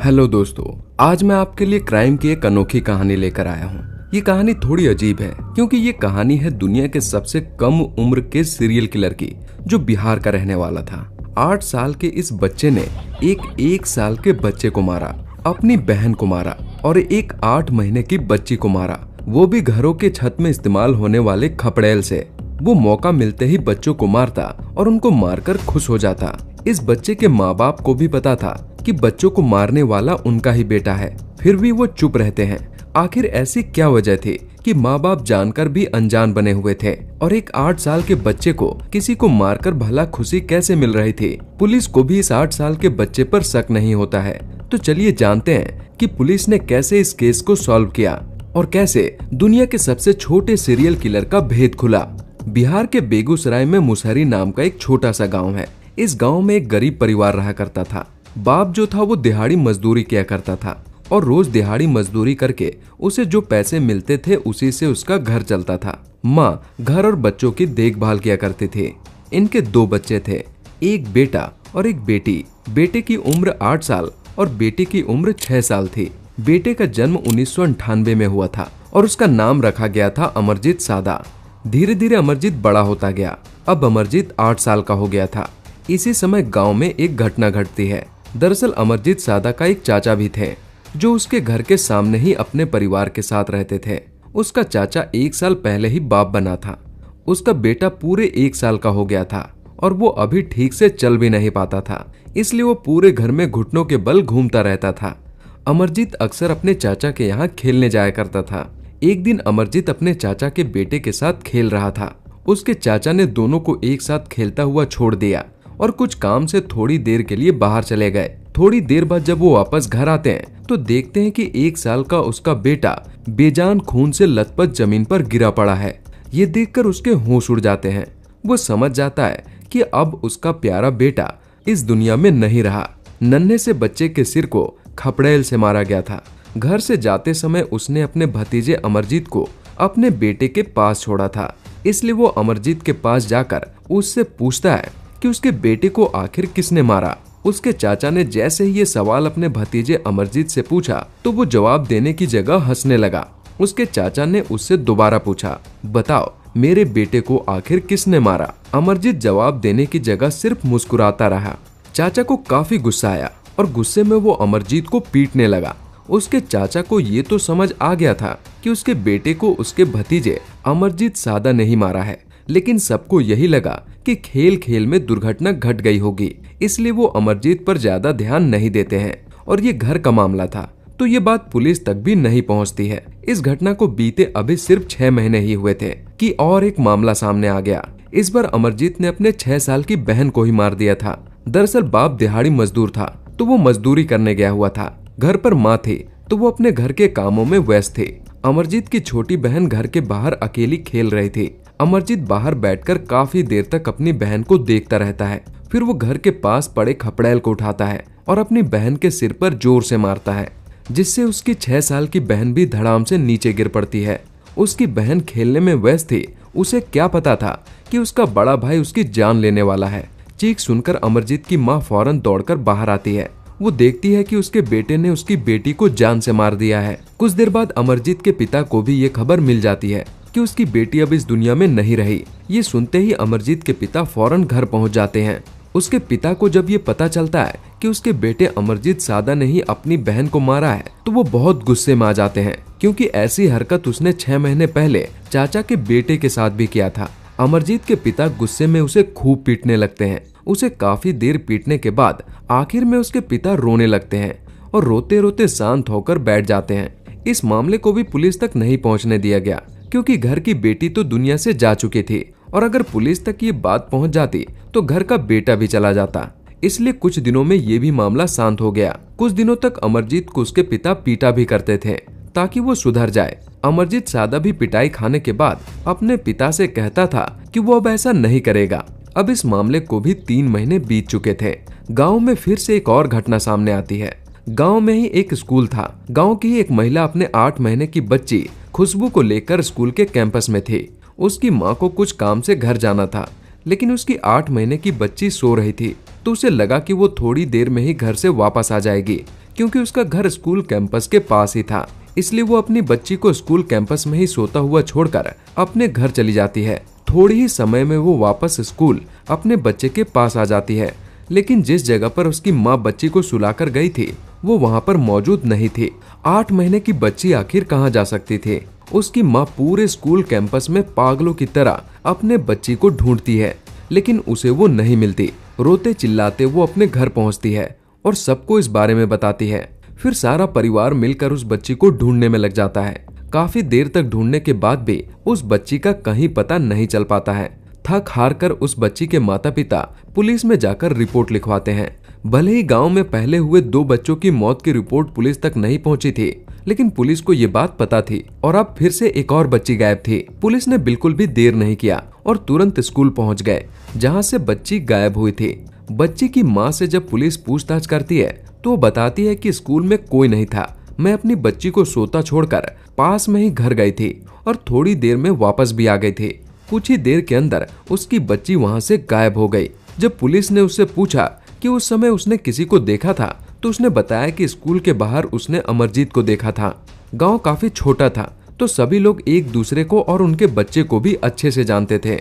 Hello दोस्तों, आज मैं आपके लिए क्राइम की एक अनोखी कहानी लेकर आया हूँ। ये कहानी थोड़ी अजीब है क्योंकि ये कहानी है दुनिया के सबसे कम उम्र के सीरियल किलर की, जो बिहार का रहने वाला था। 8 साल के इस बच्चे ने एक साल के बच्चे को मारा, अपनी बहन को मारा और एक 8 महीने की बच्ची को मारा, वो भी घरों के छत में इस्तेमाल होने वाले खपड़ेल से। वो मौका मिलते ही बच्चों को मारता और उनको मारकर खुश हो जाता। इस बच्चे के माँ बाप को भी पता था कि बच्चों को मारने वाला उनका ही बेटा है, फिर भी वो चुप रहते हैं। आखिर ऐसी क्या वजह थी कि माँ बाप जानकर भी अनजान बने हुए थे और एक 8 साल के बच्चे को किसी को मारकर भला खुशी कैसे मिल रही थी? पुलिस को भी इस 8 साल के बच्चे पर शक नहीं होता है। तो चलिए जानते हैं कि पुलिस ने कैसे इस केस को सॉल्व किया और कैसे दुनिया के सबसे छोटे सीरियल किलर का भेद खुला। बिहार के बेगूसराय में मुसहरी नाम का एक छोटा सा गाँव है। इस गाँव में एक गरीब परिवार रहा करता था। बाप जो था वो दिहाड़ी मजदूरी किया करता था और रोज दिहाड़ी मजदूरी करके उसे जो पैसे मिलते थे उसी से उसका घर चलता था। माँ घर और बच्चों की देखभाल किया करती थी। इनके 2 बच्चे थे, एक बेटा और एक बेटी। बेटे की उम्र 8 साल और बेटी की उम्र 6 साल थी। बेटे का जन्म 1998 में हुआ था और उसका नाम रखा गया था अमरजीत सादा। धीरे धीरे अमरजीत बड़ा होता गया। अब अमरजीत 8 साल का हो गया था। इसी समय गाँव में एक घटना घटती है। दरअसल अमरजीत सादा का एक चाचा भी थे जो उसके घर के सामने ही अपने परिवार के साथ रहते थे। उसका चाचा 1 साल पहले ही बाप बना था। उसका बेटा पूरे 1 साल का हो गया था और वो अभी ठीक से चल भी नहीं पाता था, इसलिए वो पूरे घर में घुटनों के बल घूमता रहता था। अमरजीत अक्सर अपने चाचा के यहाँ खेलने जाया करता था। एक दिन अमरजीत अपने चाचा के बेटे के साथ खेल रहा था। उसके चाचा ने दोनों को एक साथ खेलता हुआ छोड़ दिया और कुछ काम से थोड़ी देर के लिए बाहर चले गए। थोड़ी देर बाद जब वो वापस घर आते हैं तो देखते हैं कि 1 साल का उसका बेटा बेजान खून से लथपथ जमीन पर गिरा पड़ा है। ये देखकर उसके होश उड़ जाते हैं। वो समझ जाता है कि अब उसका प्यारा बेटा इस दुनिया में नहीं रहा। नन्हे से बच्चे के सिर को खपड़ेल से मारा गया था। घर से जाते समय उसने अपने भतीजे अमरजीत को अपने बेटे के पास छोड़ा था, इसलिए वो अमरजीत के पास जाकर उससे पूछता है कि उसके बेटे को आखिर किसने मारा। उसके चाचा ने जैसे ही ये सवाल अपने भतीजे अमरजीत से पूछा तो वो जवाब देने की जगह हंसने लगा। उसके चाचा ने उससे दोबारा पूछा, बताओ मेरे बेटे को आखिर किसने मारा? अमरजीत जवाब देने की जगह सिर्फ मुस्कुराता रहा। चाचा को काफी गुस्सा आया और गुस्से में वो अमरजीत को पीटने लगा। उसके चाचा को ये तो समझ आ गया था कि उसके बेटे को उसके भतीजे अमरजीत सादा ने ही मारा है, लेकिन सबको यही लगा कि खेल खेल में दुर्घटना घट गई होगी, इसलिए वो अमरजीत पर ज्यादा ध्यान नहीं देते हैं। और ये घर का मामला था तो ये बात पुलिस तक भी नहीं पहुंचती है। इस घटना को बीते अभी सिर्फ 6 महीने ही हुए थे कि और एक मामला सामने आ गया। इस बार अमरजीत ने अपने 6 साल की बहन को ही मार दिया था। दरअसल बाप दिहाड़ी मजदूर था तो वो मजदूरी करने गया हुआ था। घर पर माँ थी तो वो अपने घर के कामों में व्यस्त थी। अमरजीत की छोटी बहन घर के बाहर अकेली खेल रही थी। अमरजीत बाहर बैठकर काफी देर तक अपनी बहन को देखता रहता है। फिर वो घर के पास पड़े खपड़ेल को उठाता है और अपनी बहन के सिर पर जोर से मारता है, जिससे उसकी 6 साल की बहन भी धड़ाम से नीचे गिर पड़ती है। उसकी बहन खेलने में व्यस्त थी। उसे क्या पता था कि उसका बड़ा भाई उसकी जान लेने वाला है। चीख सुनकर अमरजीत की माँ फौरन दौड़कर बाहर आती है। वो देखती है कि उसके बेटे ने उसकी बेटी को जान से मार दिया है। कुछ देर बाद अमरजीत के पिता को भी ये खबर मिल जाती है कि उसकी बेटी अब इस दुनिया में नहीं रही। ये सुनते ही अमरजीत के पिता फौरन घर पहुंच जाते हैं। उसके पिता को जब ये पता चलता है कि उसके बेटे अमरजीत सादा ने ही अपनी बहन को मारा है तो वो बहुत गुस्से में आ जाते हैं, क्योंकि ऐसी हरकत उसने 6 महीने पहले चाचा के बेटे के साथ भी किया था। अमरजीत के पिता गुस्से में उसे खूब पीटने लगते हैं। उसे काफी देर पीटने के बाद आखिर में उसके पिता रोने लगते हैं और रोते रोते शांत होकर बैठ जाते हैं। इस मामले को भी पुलिस तक नहीं पहुंचने दिया गया, क्योंकि घर की बेटी तो दुनिया से जा चुकी थी और अगर पुलिस तक ये बात पहुंच जाती तो घर का बेटा भी चला जाता। इसलिए कुछ दिनों में ये भी मामला शांत हो गया। कुछ दिनों तक अमरजीत को उसके पिता पीटा भी करते थे ताकि वो सुधर जाए। अमरजीत सादा भी पिटाई खाने के बाद अपने पिता से कहता था कि वो अब ऐसा नहीं करेगा। अब इस मामले को भी 3 महीने बीत चुके थे। गाँव में फिर से एक और घटना सामने आती है। गाँव में ही एक स्कूल था। गाँव की एक महिला अपने 8 महीने की बच्ची खुशबू को लेकर स्कूल के कैंपस में थी। उसकी माँ को कुछ काम से घर जाना था, लेकिन उसकी 8 महीने की बच्ची सो रही थी तो उसे लगा कि वो थोड़ी देर में ही घर से वापस आ जाएगी, क्योंकि उसका घर स्कूल कैंपस के पास ही था, इसलिए वो अपनी बच्ची को स्कूल कैंपस में ही सोता हुआ छोड़कर अपने घर चली जाती है। थोड़ी ही समय में वो वापस स्कूल अपने बच्चे के पास आ जाती है, लेकिन जिस जगह पर उसकी माँ बच्ची को सुलाकर गई थी वो वहाँ पर मौजूद नहीं थी। 8 महीने की बच्ची आखिर कहाँ जा सकती थी। उसकी माँ पूरे स्कूल कैंपस में पागलों की तरह अपने बच्ची को ढूंढती है, लेकिन उसे वो नहीं मिलती। रोते चिल्लाते वो अपने घर पहुंचती है और सबको इस बारे में बताती है। फिर सारा परिवार मिलकर उस बच्ची को ढूंढने में लग जाता है। काफी देर तक ढूंढने के बाद भी उस बच्ची का कहीं पता नहीं चल पाता है। थक हार कर उस बच्ची के माता पिता पुलिस में जाकर रिपोर्ट लिखवाते हैं। भले ही गांव में पहले हुए 2 बच्चों की मौत की रिपोर्ट पुलिस तक नहीं पहुंची थी, लेकिन पुलिस को ये बात पता थी और अब फिर से एक और बच्ची गायब थी। पुलिस ने बिल्कुल भी देर नहीं किया और तुरंत स्कूल पहुंच गए जहां से बच्ची गायब हुई थी। बच्ची की माँ से जब पुलिस पूछताछ करती है तो वो बताती है कि स्कूल में कोई नहीं था, मैं अपनी बच्ची को सोता छोड़कर पास में ही घर गई थी और थोड़ी देर में वापस भी आ गई थी। कुछ ही देर के अंदर उसकी बच्ची वहां से गायब हो गई। जब पुलिस ने उससे पूछा कि उस समय उसने किसी को देखा था तो उसने बताया कि स्कूल के बाहर उसने अमरजीत को देखा था। गांव काफी छोटा था तो सभी लोग एक दूसरे को और उनके बच्चे को भी अच्छे से जानते थे।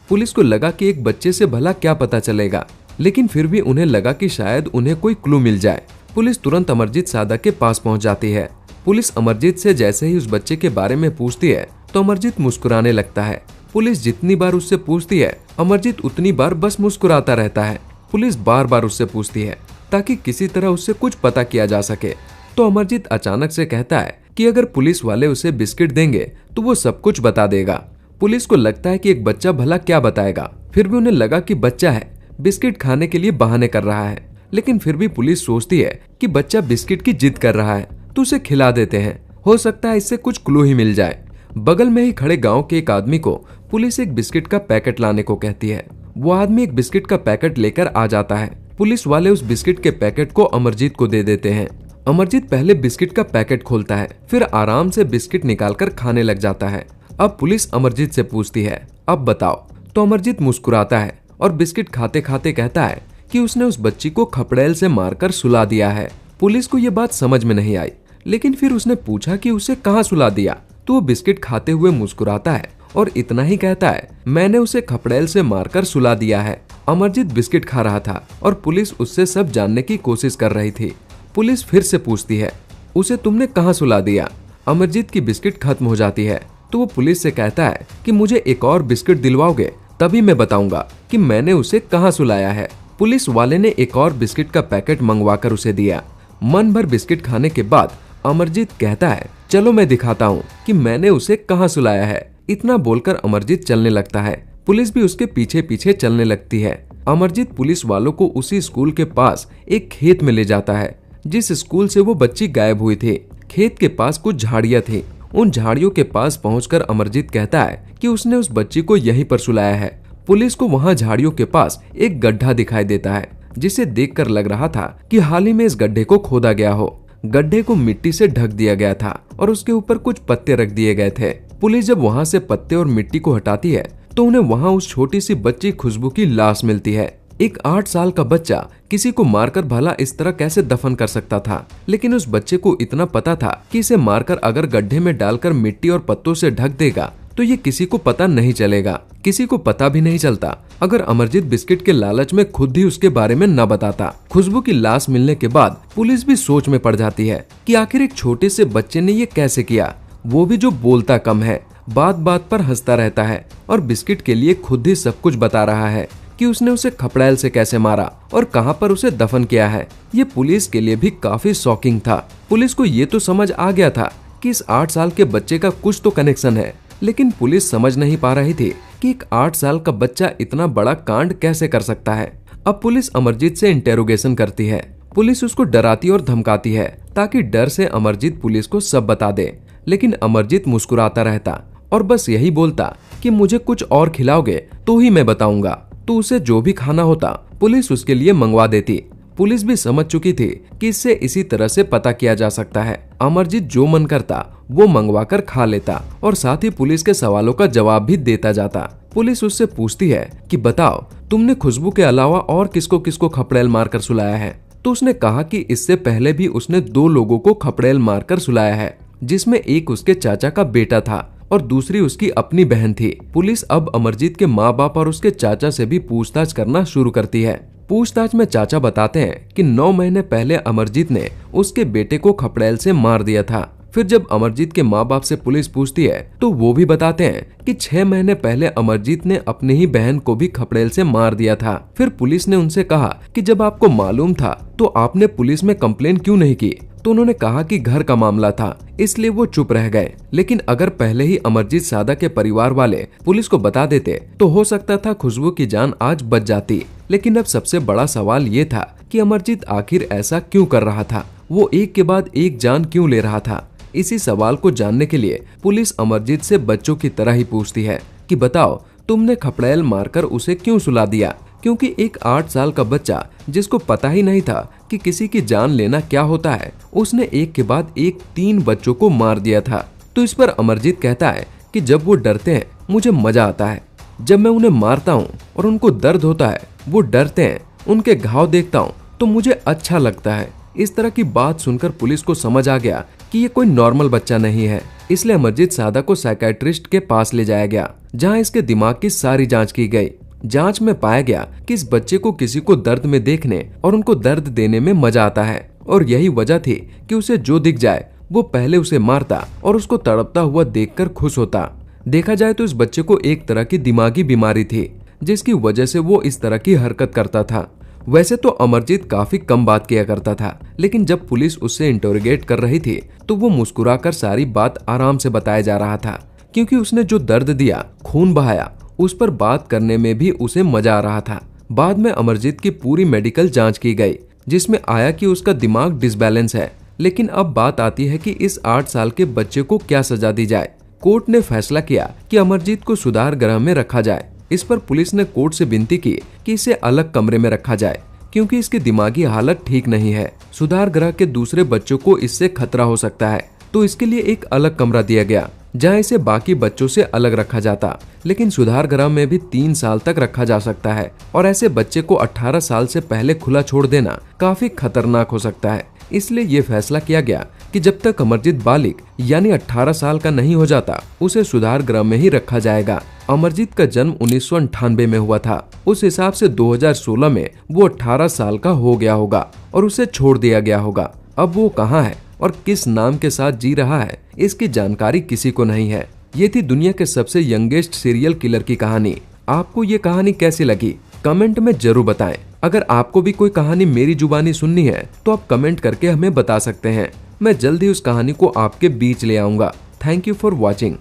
पुलिस को लगा कि एक बच्चे से भला क्या पता चलेगा, लेकिन फिर भी उन्हें लगा कि शायद उन्हें कोई क्लू मिल जाए। पुलिस तुरंत अमरजीत सादा के पास पहुंच जाती है। पुलिस अमरजीत से जैसे ही उस बच्चे के बारे में पूछती है तो अमरजीत मुस्कुराने लगता है। पुलिस जितनी बार उससे पूछती है अमरजीत उतनी बार बस मुस्कुराता रहता है। पुलिस बार बार उससे पूछती है ताकि किसी तरह उससे कुछ पता किया जा सके। तो अमरजीत अचानक से कहता है कि अगर पुलिस वाले उसे बिस्किट देंगे तो वो सब कुछ बता देगा। पुलिस को लगता है कि एक बच्चा भला क्या बताएगा, फिर भी उन्हें लगा कि बच्चा है, बिस्किट खाने के लिए बहाने कर रहा है। लेकिन फिर भी पुलिस सोचती है कि बच्चा बिस्किट की जिद कर रहा है तो उसे खिला देते हैं, हो सकता है इससे कुछ क्लू ही मिल जाए। बगल में ही खड़े गांव के एक आदमी को पुलिस एक बिस्किट का पैकेट लाने को कहती है। वो आदमी एक बिस्किट का पैकेट लेकर आ जाता है। पुलिस वाले उस बिस्किट के पैकेट को अमरजीत को दे देते हैं। अमरजीत पहले बिस्किट का पैकेट खोलता है, फिर आराम से बिस्किट निकालकर खाने लग जाता है। अब पुलिस अमरजीत से पूछती है, अब बताओ। तो अमरजीत मुस्कुराता है और बिस्किट खाते खाते कहता है कि उसने उस बच्ची को खपड़ेल से मारकर सुला दिया है। पुलिस को ये बात समझ में नहीं आई, लेकिन फिर उसने पूछा कि उसे कहाँ सुला दिया, तो वो बिस्किट खाते हुए मुस्कुराता है और इतना ही कहता है, मैंने उसे खपड़ेल से मारकर सुला दिया है। अमरजीत बिस्किट खा रहा था और पुलिस उससे सब जानने की कोशिश कर रही थी। पुलिस फिर से पूछती है, उसे तुमने कहाँ सुला दिया। अमरजीत की बिस्किट खत्म हो जाती है तो वो पुलिस से कहता है कि मुझे एक और बिस्किट दिलवाओगे, तभी मैं बताऊंगा कि मैंने उसे कहाँ सुलाया है। पुलिस वाले ने एक और बिस्किट का पैकेट मंगवाकर उसे दिया। मन भर बिस्किट खाने के बाद अमरजीत कहता है, चलो मैं दिखाता हूँ कि मैंने उसे कहाँ सुलाया है। इतना बोलकर अमरजीत चलने लगता है। पुलिस भी उसके पीछे पीछे चलने लगती है। अमरजीत पुलिस वालों को उसी स्कूल के पास एक खेत में ले जाता है जिस स्कूल से वो बच्ची गायब हुई थी। खेत के पास कुछ झाड़ियां थी। उन झाड़ियों के पास पहुंचकर अमरजीत कहता है कि उसने उस बच्ची को यहीं पर सुलाया है। पुलिस को वहां झाड़ियों के पास एक गड्ढा दिखाई देता है जिसे देखकर लग रहा था कि हाल ही में इस गड्ढे को खोदा गया हो। गड्ढे को मिट्टी से ढक दिया गया था और उसके ऊपर कुछ पत्ते रख दिए गए थे। पुलिस जब वहां से पत्ते और मिट्टी को हटाती है तो उन्हें वहां उस छोटी सी बच्ची खुशबू की लाश मिलती है। एक 8 साल का बच्चा किसी को मारकर भला इस तरह कैसे दफन कर सकता था, लेकिन उस बच्चे को इतना पता था कि इसे मारकर अगर गड्ढे में डालकर मिट्टी और पत्तों से ढक देगा तो ये किसी को पता नहीं चलेगा। किसी को पता भी नहीं चलता अगर अमरजीत बिस्किट के लालच में खुद ही उसके बारे में न बताता। खुशबू की लाश मिलने के बाद पुलिस भी सोच में पड़ जाती है कि आखिर एक छोटे से बच्चे ने ये कैसे किया, वो भी जो बोलता कम है, बात बात पर हंसता रहता है और बिस्किट के लिए खुद ही सब कुछ बता रहा है कि उसने उसे खपड़ैल से कैसे मारा और कहाँ पर उसे दफन किया है। ये पुलिस के लिए भी काफी शॉकिंग था। पुलिस को ये तो समझ आ गया था कि इस 8 साल के बच्चे का कुछ तो कनेक्शन है, लेकिन पुलिस समझ नहीं पा रही थी कि एक 8 साल का बच्चा इतना बड़ा कांड कैसे कर सकता है। अब पुलिस अमरजीत से इंटेरोगेशन करती है। पुलिस उसको डराती और धमकाती है ताकि डर से अमरजीत पुलिस को सब बता दे, लेकिन अमरजीत मुस्कुराता रहता और बस यही बोलता कि मुझे कुछ और खिलाओगे तो ही मैं बताऊंगा। तो उसे जो भी खाना होता पुलिस उसके लिए मंगवा देती। पुलिस भी समझ चुकी थी कि इससे इसी तरह से पता किया जा सकता है। अमरजीत जो मन करता वो मंगवा कर खा लेता और साथ ही पुलिस के सवालों का जवाब भी देता जाता। पुलिस उससे पूछती है कि बताओ तुमने खुशबू के अलावा और किसको किसको खपड़ेल मारकर सुलाया है। तो उसने कहा कि इससे पहले भी उसने 2 लोगों को खपड़ेल मारकर सुलाया है, जिसमें एक उसके चाचा का बेटा था और दूसरी उसकी अपनी बहन थी। पुलिस अब अमरजीत के माँ बाप और उसके चाचा से भी पूछताछ करना शुरू करती है। पूछताछ में चाचा बताते हैं कि 9 महीने पहले अमरजीत ने उसके बेटे को खपड़ेल से मार दिया था। फिर जब अमरजीत के माँ बाप से पुलिस पूछती है तो वो भी बताते हैं कि 6 महीने पहले अमरजीत ने अपनी ही बहन को भी खपड़ेल से मार दिया था। फिर पुलिस ने उनसे कहा कि जब आपको मालूम था तो आपने पुलिस में कंप्लेन क्यों नहीं की? तो उन्होंने कहा कि घर का मामला था, इसलिए वो चुप रह गए। लेकिन अगर पहले ही अमरजीत सादा के परिवार वाले पुलिस को बता देते तो हो सकता था खुशबू की जान आज बच जाती। लेकिन अब सबसे बड़ा सवाल ये था कि अमरजीत आखिर ऐसा क्यों कर रहा था? वो एक के बाद एक जान क्यों ले रहा था? इसी सवाल को जानने के लिए पुलिस अमरजीत से बच्चों की तरह ही पूछती है कि बताओ, तुमने खपड़ेल मारकर उसे क्यों सुला दिया? क्योंकि एक 8 साल का बच्चा जिसको पता ही नहीं था कि किसी की जान लेना क्या होता है, उसने एक के बाद एक 3 बच्चों को मार दिया था। तो इस पर अमरजीत कहता है कि जब वो डरते हैं मुझे मजा आता है, जब मैं उन्हें मारता हूँ और उनको दर्द होता है, वो डरते हैं, उनके घाव देखता हूँ तो मुझे अच्छा लगता है। इस तरह की बात सुनकर पुलिस को समझ आ गया कि ये कोई नॉर्मल बच्चा नहीं है, इसलिए अमरजीत सादा को साइकियाट्रिस्ट के पास ले जाया गया, जहां इसके दिमाग की सारी जांच की गई। जांच में पाया गया कि इस बच्चे को किसी को दर्द में देखने और उनको दर्द देने में मजा आता है, और यही वजह थी कि उसे जो दिख जाए वो पहले उसे मारता और उसको तड़पता हुआ देखकर खुश होता। देखा जाए तो इस बच्चे को एक तरह की दिमागी बीमारी थी, जिसकी वजह से वो इस तरह की हरकत करता था। वैसे तो अमरजीत काफी कम बात किया करता था, लेकिन जब पुलिस उससे इंटरोगेट कर रही थी तो वो मुस्कुराकर सारी बात आराम से बताया जा रहा था, क्योंकि उसने जो दर्द दिया, खून बहाया, उस पर बात करने में भी उसे मजा आ रहा था। बाद में अमरजीत की पूरी मेडिकल जांच की गई, जिसमें आया कि उसका दिमाग डिसबैलेंस है। लेकिन अब बात आती है कि इस 8 साल के बच्चे को क्या सजा दी जाए। कोर्ट ने फैसला किया कि अमरजीत को सुधार गृह में रखा जाए। इस पर पुलिस ने कोर्ट से विनती की कि इसे अलग कमरे में रखा जाए, क्योंकि इसकी दिमागी हालत ठीक नहीं है। सुधार गृह के दूसरे बच्चों को इससे खतरा हो सकता है, तो इसके लिए एक अलग कमरा दिया गया, जहां इसे बाकी बच्चों से अलग रखा जाता। लेकिन सुधार गृह में भी 3 साल तक रखा जा सकता है, और ऐसे बच्चे को 18 साल से पहले खुला छोड़ देना काफी खतरनाक हो सकता है। इसलिए ये फैसला किया गया कि जब तक अमरजीत बालिग यानी 18 साल का नहीं हो जाता, उसे सुधार गृह में ही रखा जाएगा। अमरजीत का जन्म 1998 में हुआ था। उस हिसाब से 2016 में वो 18 साल का हो गया होगा और उसे छोड़ दिया गया होगा। अब वो कहाँ है और किस नाम के साथ जी रहा है, इसकी जानकारी किसी को नहीं है। ये थी दुनिया के सबसे यंगेस्ट सीरियल किलर की कहानी। आपको ये कहानी कैसी लगी कमेंट में जरूर बताएं। अगर आपको भी कोई कहानी मेरी जुबानी सुननी है तो आप कमेंट करके हमें बता सकते हैं। मैं जल्द ही उस कहानी को आपके बीच ले आऊंगा। Thank you for watching.